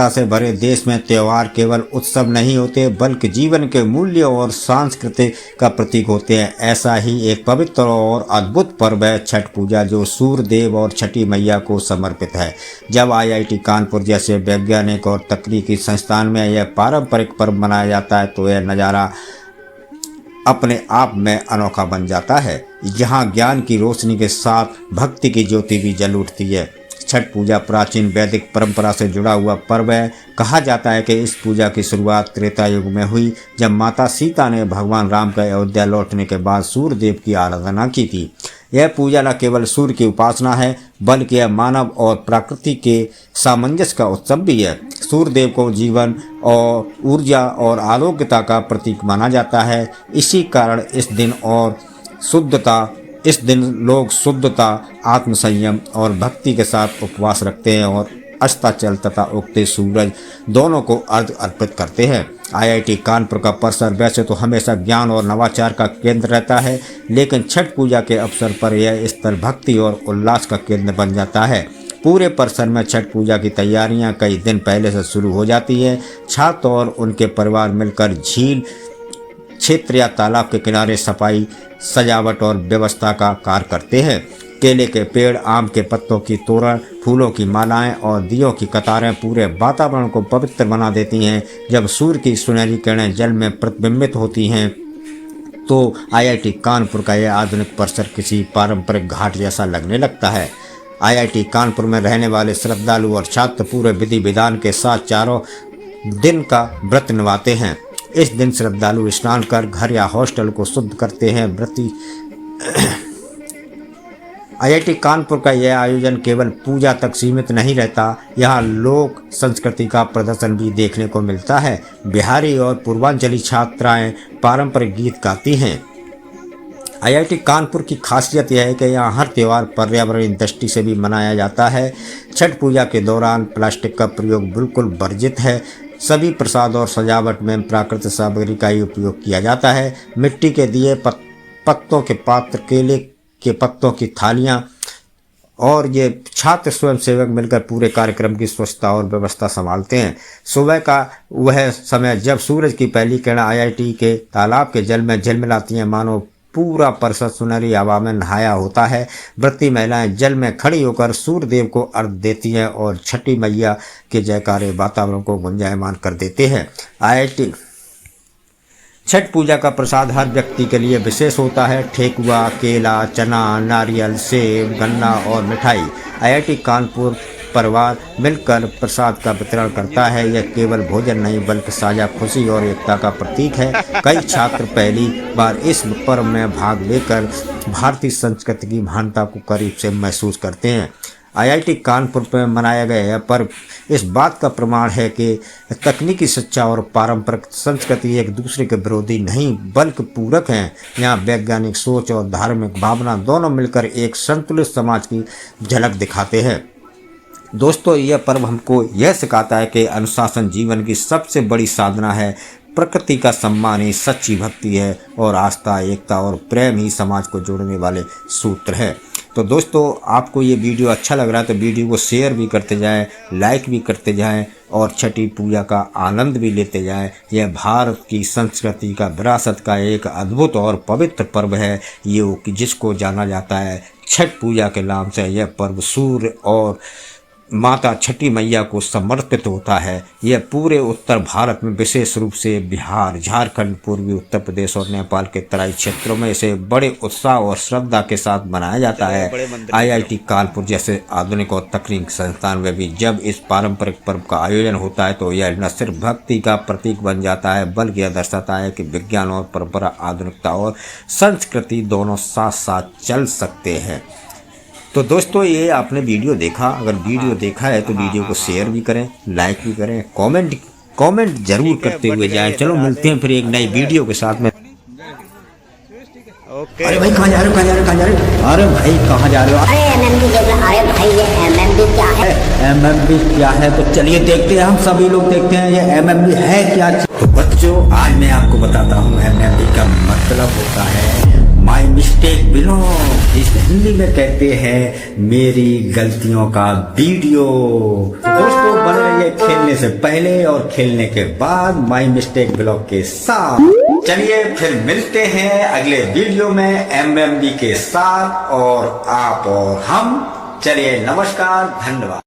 विविधता से भरे देश में त्यौहार केवल उत्सव नहीं होते बल्कि जीवन के मूल्य और संस्कृति का प्रतीक होते हैं। ऐसा ही एक पवित्र और अद्भुत पर्व है छठ पूजा, जो सूर्य देव और छठी मैया को समर्पित है। जब IIT कानपुर जैसे वैज्ञानिक और तकनीकी संस्थान में यह पारंपरिक पर्व मनाया जाता है तो यह नज़ारा अपने आप में अनोखा बन जाता है। यहाँ ज्ञान की रोशनी के साथ भक्ति की ज्योति भी जल उठती है। छठ पूजा प्राचीन वैदिक परंपरा से जुड़ा हुआ पर्व है। कहा जाता है कि इस पूजा की शुरुआत त्रेता युग में हुई, जब माता सीता ने भगवान राम के अयोध्या लौटने के बाद सूर्य देव की आराधना की थी। यह पूजा न केवल सूर्य की उपासना है बल्कि यह मानव और प्रकृति के सामंजस्य का उत्सव भी है। सूर्य देव को जीवन और ऊर्जा और आरोग्यता का प्रतीक माना जाता है। इसी कारण इस दिन लोग शुद्धता, आत्मसंयम और भक्ति के साथ उपवास रखते हैं और अस्ताचल तथा उगते सूरज दोनों को अर्घ्य अर्पित करते हैं। IIT कानपुर का परिसर वैसे तो हमेशा ज्ञान और नवाचार का केंद्र रहता है, लेकिन छठ पूजा के अवसर पर यह स्थल भक्ति और उल्लास का केंद्र बन जाता है। पूरे परिसर में छठ पूजा की तैयारियां कई दिन पहले से शुरू हो जाती हैं। छात्र और उनके परिवार मिलकर झील क्षेत्र या तालाब के किनारे सफाई, सजावट और व्यवस्था का कार्य करते हैं। केले के पेड़, आम के पत्तों की तोरण, फूलों की मालाएं और दियों की कतारें पूरे वातावरण को पवित्र बना देती हैं। जब सूर्य की सुनहरी किरणें जल में प्रतिबिंबित होती हैं तो IIT कानपुर का यह आधुनिक परिसर किसी पारंपरिक घाट जैसा लगने लगता है। IIT कानपुर में रहने वाले श्रद्धालु और छात्र पूरे विधि विधान के साथ चारों दिन का व्रत निभाते हैं। इस दिन श्रद्धालु स्नान कर घर या हॉस्टल को शुद्ध करते हैं। IIT कानपुर का यह आयोजन केवल पूजा तक सीमित नहीं रहता, यहाँ लोक संस्कृति का प्रदर्शन भी देखने को मिलता है। बिहारी और पूर्वांचली छात्राएं पारंपरिक गीत गाती हैं। IIT कानपुर की खासियत यह है कि यहाँ हर त्यौहार पर्यावरण दृष्टि से भी मनाया जाता है। छठ पूजा के दौरान प्लास्टिक का प्रयोग बिल्कुल वर्जित है। सभी प्रसाद और सजावट में प्राकृतिक सामग्री का ही उपयोग किया जाता है। मिट्टी के दिए, पत्तों के पात्र, केले के पत्तों की थालियां और ये छात्र स्वयंसेवक मिलकर पूरे कार्यक्रम की स्वच्छता और व्यवस्था संभालते हैं। सुबह का वह समय जब सूरज की पहली किरण IIT के तालाब के जल में झिलमिलाती हैं, मानो पूरा परिसर सुनहरी हवा में नहाया होता है। व्रती महिलाएं जल में खड़ी होकर सूर्य देव को अर्घ्य देती हैं और छठी मैया के जयकारे वातावरण को गुंजायमान कर देते हैं। IIT छठ पूजा का प्रसाद हर व्यक्ति के लिए विशेष होता है। ठेकुआ, केला, चना, नारियल, सेब, गन्ना और मिठाई। IIT कानपुर परिवार मिलकर प्रसाद का वितरण करता है। यह केवल भोजन नहीं बल्कि साझा खुशी और एकता का प्रतीक है। कई छात्र पहली बार इस पर्व में भाग लेकर भारतीय संस्कृति की महानता को करीब से महसूस करते हैं। IIT कानपुर में मनाया गया यह पर्व इस बात का प्रमाण है कि तकनीकी शिक्षा और पारंपरिक संस्कृति एक दूसरे के विरोधी नहीं बल्कि पूरक हैं। यहाँ वैज्ञानिक सोच और धार्मिक भावना दोनों मिलकर एक संतुलित समाज की झलक दिखाते हैं। दोस्तों, यह पर्व हमको यह सिखाता है कि अनुशासन जीवन की सबसे बड़ी साधना है। प्रकृति का सम्मान ही सच्ची भक्ति है और आस्था, एकता और प्रेम ही समाज को जोड़ने वाले सूत्र है। तो दोस्तों, आपको ये वीडियो अच्छा लग रहा है तो वीडियो को शेयर भी करते जाएं, लाइक भी करते जाएं और छठी पूजा का आनंद भी लेते जाएं। यह भारत की संस्कृति का विरासत का एक अद्भुत और पवित्र पर्व है, ये जिसको जाना जाता है छठ पूजा के नाम से। यह पर्व सूर्य और माता छठी मैया को समर्पित होता है। यह पूरे उत्तर भारत में, विशेष रूप से बिहार, झारखंड, पूर्वी उत्तर प्रदेश और नेपाल के तराई क्षेत्रों में इसे बड़े उत्साह और श्रद्धा के साथ मनाया जाता है। IIT कानपुर जैसे आधुनिक और तकनीकी संस्थान में भी जब इस पारंपरिक पर्व का आयोजन होता है तो यह न सिर्फ भक्ति का प्रतीक बन जाता है बल्कि यह दर्शाता है कि विज्ञान और परंपरा, आधुनिकता और संस्कृति दोनों साथ साथ चल सकते हैं। तो दोस्तों, ये आपने वीडियो देखा। अगर वीडियो देखा है तो वीडियो को शेयर भी करें, लाइक भी करें, कमेंट जरूर करते हुए जाएं। चलो मिलते हैं फिर एक नई वीडियो के साथ में। अरे भाई कहाँ जा रहे हो? अरे भाई कहाँ जा रहे हो? अरे अरे भाई ये MMB क्या है? MMB क्या है? तो चलिए देखते हैं, हम सभी लोग देखते हैं ये MMB है क्या। तो बच्चों, आज मैं आपको बताता हूँ MMB का मतलब होता है माई मिस्टेक ब्लॉग, इस हिंदी में कहते हैं मेरी गलतियों का वीडियो। दोस्तों बने रहिए खेलने से पहले और खेलने के बाद माई मिस्टेक ब्लॉग के साथ। चलिए फिर मिलते हैं अगले वीडियो में MMB के साथ, और आप और हम। चलिए नमस्कार, धन्यवाद।